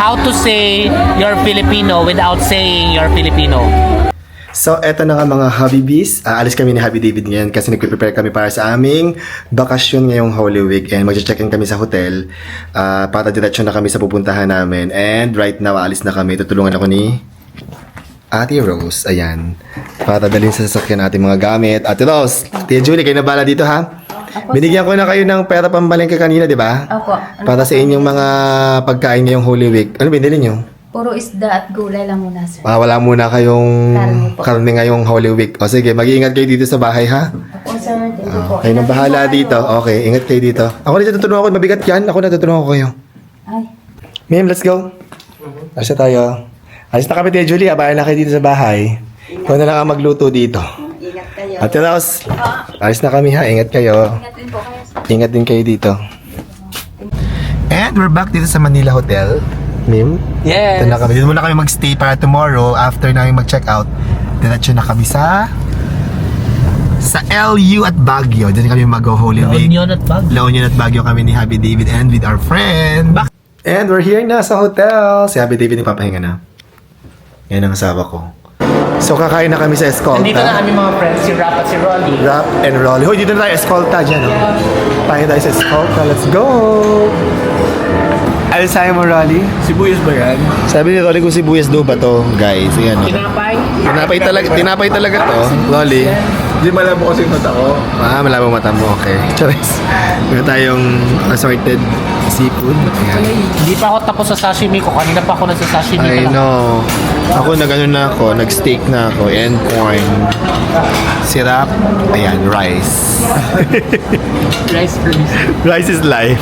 how to say you're Filipino without saying you're Filipino. So, eto na nga mga Habibis. Alis kami ni Happy David ngayon kasi nagpe-prepare kami para sa aming bakasyon ngayong Holy Week. And mag-check-in kami sa hotel. Para diretso na kami sa pupuntahan namin. And right now, alis na kami. Tutulungan ako ni Ate Rose. Ayan. Para dalhin sa sasakyan natin mga gamit. Ate Rose, Tia Julie, kayo na bala dito ha? Binigyan ko na kayo ng pera pambalengke kanina, di ba? Opo. Para sa inyong mga pagkain ngayong Holy Week. Ano binili nyo? Puro isda at gulay lang muna, sir. Wala muna kayong Karne po. karne ngayong Holy Week. O sige, mag-iingat kayo dito sa bahay ha? Opo, sir. Thank you po. Kayo nang bahala dito. Okay, ingat kayo dito. Ako na tutulungan ako. Mabigat yan. Ako na tutulungan ko kayo. Ay. Ma'am, let's go. Alis na tayo. Alis na kami, Tia Julie. Bahala na kayo dito sa bahay. Ikaw na lang ang magluto dito. Ingat kayo. Ate Rose, alis na kami ha. Ingat kayo. Ingat din po kayo, sir. Ingat din kayo dito. And we're back dito sa Manila Hotel. Mim? Yes. Ito na kami. Dito muna kami magstay para tomorrow, after namin mag-check out, diretso na kami sa LU at Baguio. Diyan kami mag-Holy Week. Union at Baguio. La Union at Baguio kami ni Happy David and with our friend. And we're here na sa hotel. Si Happy David nagpapahinga na. Yan ang asawa ko. So kakain na kami sa Escolta. Nandito na aming mga friends, si Rap at si Rolly. Rap and Rolly. Hoy, dito na tayo Escolta dyan. No? Pahinga tayo sa Escolta. Let's go! Ano sa'yo mo, Rolly? Sibuyas ba yan? Sabi ni Rolly kung sibuyas daw ba to, guys. Ayan. No? Tinapay. Tinapay talaga to, Rolly. Hindi malabo kasi yung mata ko. Malabo mata mo. Okay. Charis. Meron tayong assorted seafood. Ayan. Hindi pa ako tapos sa sashimi ko. Kanina pa ako nagsasashimi I ko lang. know. Ako nag-ano na ako, nag-steak na ako, and corn. Sirap. Ayan, rice. Rice please. Rice is life.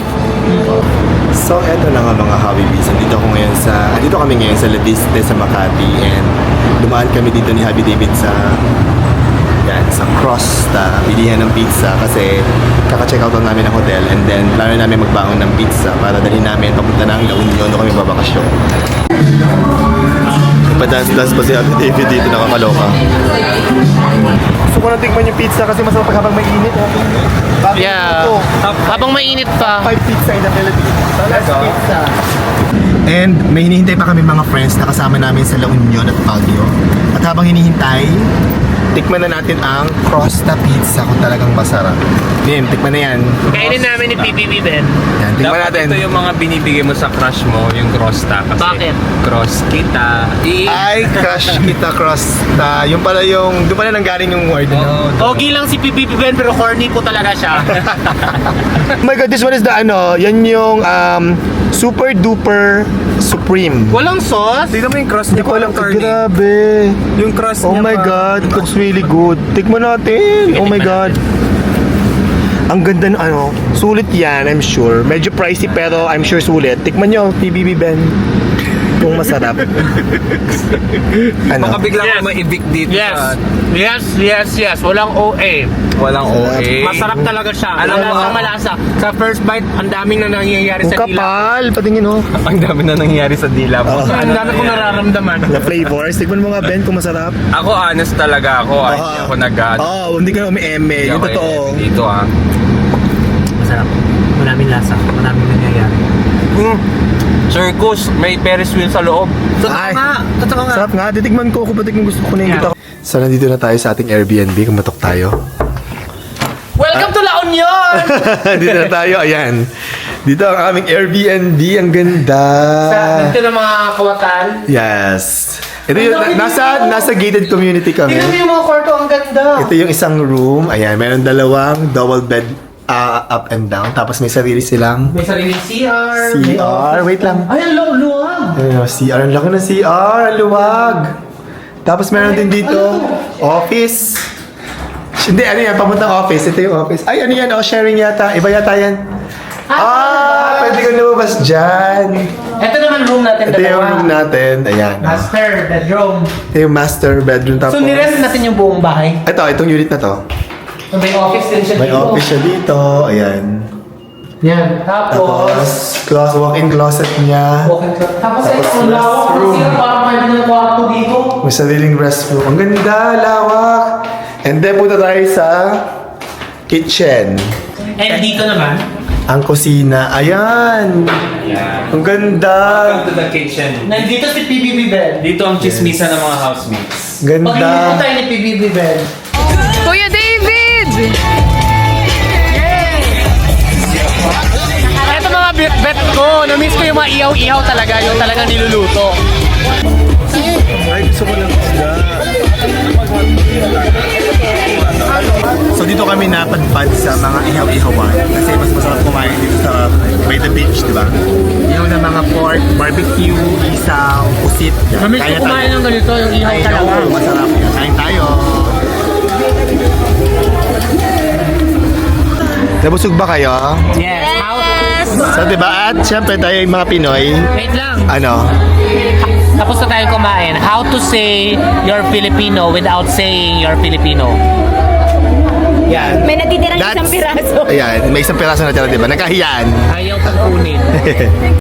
So, eto na nga mga Habibis. Andito kami ngayon sa La Vista sa Makati, and dumaan kami dito ni Happy David sa Crosta, bilihan ng pizza kasi kaka-check out namin ng hotel, and then plano namin magbangon ng pizza para dalhin namin papunta ng La Union doon kami babakasyon. Padas-das pa si Happy David dito, nakakaloka. Gusto ko na tikman yung pizza kasi masarap pag habang mainit. Yeah. Habang mainit pa. 5 pizza in the Philippines. Talaga? Pizza. And may hinihintay pa kami mga friends na kasama namin sa La Union at Baguio. At habang hinihintay, tikman na natin ang Crosta Pizza kung talagang masarap. Bim, tikman na yan. Kainin namin ni PBB Ben. Yan, tikman Dapat natin. ito yung mga binibigay mo sa crush mo, yung crosta. Kasi Bakit? cross kita. Ay, crush kita Crosta. Yung pala yung, doon pala nanggaling yung word. No? Pogi lang si PBB Ben pero horny po talaga siya. Oh my God, this one is the yan yung Super Duper Supreme. Walang sauce? Tignan mo yung cross Hindi niya. ko alam. Carne. Grabe. Yung cross Oh niya my pa. God, it looks really good. Tikman natin. Oh my God. Ang ganda ng sulit yan, I'm sure. Medyo pricey pero I'm sure sulit. Tikman nyo, PBB Ben. Kung masarap. Baka bigla Yes. ko ma-evict dito sa... Yes. Walang OA. Walang OA. Masarap talaga siya. Alam mo, malasa. Sa first bite, ang daming na nangyayari Ang sa dila. kapal, patingin oh. Ang dami na nangyayari sa dila mo. Ang dami kong nararamdaman. The flavors. Tikman mo nga Ben kung masarap. Ako, honest talaga ako. Hindi ako Hindi ka na umi-eme. Yung totoo. Dito Masarap. Maraming lasa. Maraming nangyayari. Circus, may Ferris wheel sa loob. Ay, Totoo nga. sarap nga. Titikman ko kung gusto ko na yung dito. So, nandito na tayo sa ating Airbnb. Kumatok tayo. Welcome to La Union! Dito na tayo. Ayan. Dito ang aming Airbnb. Ang ganda. Dito na mga kawatan. Yes. Ito yung, nasa gated community kami. Tingnan mo yung mga kwarto. Ang ganda. Ito yung isang room. Ayan, meron dalawang double bed up and down. Tapos may sarili silang May sariling CR. may CR. office. Wait lang. Ay, ang luwag. Ayun, CR. Ang laki ng CR. Ang luwag. Tapos meron din dito office. Hindi, ano yan? Papuntang office. Ito yung office. Ay, ano yan? Sharing yata. Iba yata yan. Pwede ko lumabas dyan. Ito naman room natin Ito yung dalawa. room natin. Ayan. Master bedroom. Ito yung master bedroom. Tapos, So, nirest natin yung buong bahay. itong unit na to. So, may office din siya May dito. office siya dito. Ayan. Yan. Tapos, Walk-in closet niya. Tapos, Tapos ang lawak. restroom. Kasi parang may ng kwarto dito. May sariling restroom. Ang ganda, lawak. And then, punta tayo sa kitchen. And dito naman, Ang kusina. Ayan! Ang ganda! to the kitchen. Nandito si PBB Ben. Dito ang chismisa ng mga housemates. Ganda! Pag-inupo tayo ni PBB Ben. Kuya David! Ito mga bet ko. Na-miss ko yung mga ihaw-ihaw talaga. Yung talagang niluluto. Ay, gusto ko lang isda. So dito kami napadpad sa mga ihaw-ihawan kasi mas masarap kumain dito sa by the beach, di ba? Ihaw na mga pork, barbecue, isaw, pusit. Na-miss ko kumain ng ganito. Yung ihaw Ay, talaga. oo, masarap. Kain tayo. Nabusog ba kayo? Yes. How? So diba at syempre tayo yung mga Pinoy, Wait lang. ano? Tapos na tayo kumain. How to say you're Filipino without saying you're Filipino? Yan. May natitirang isang piraso. Ayan, may isang piraso na tira, diba? Nagkahiyaan. Ayaw kong kunin.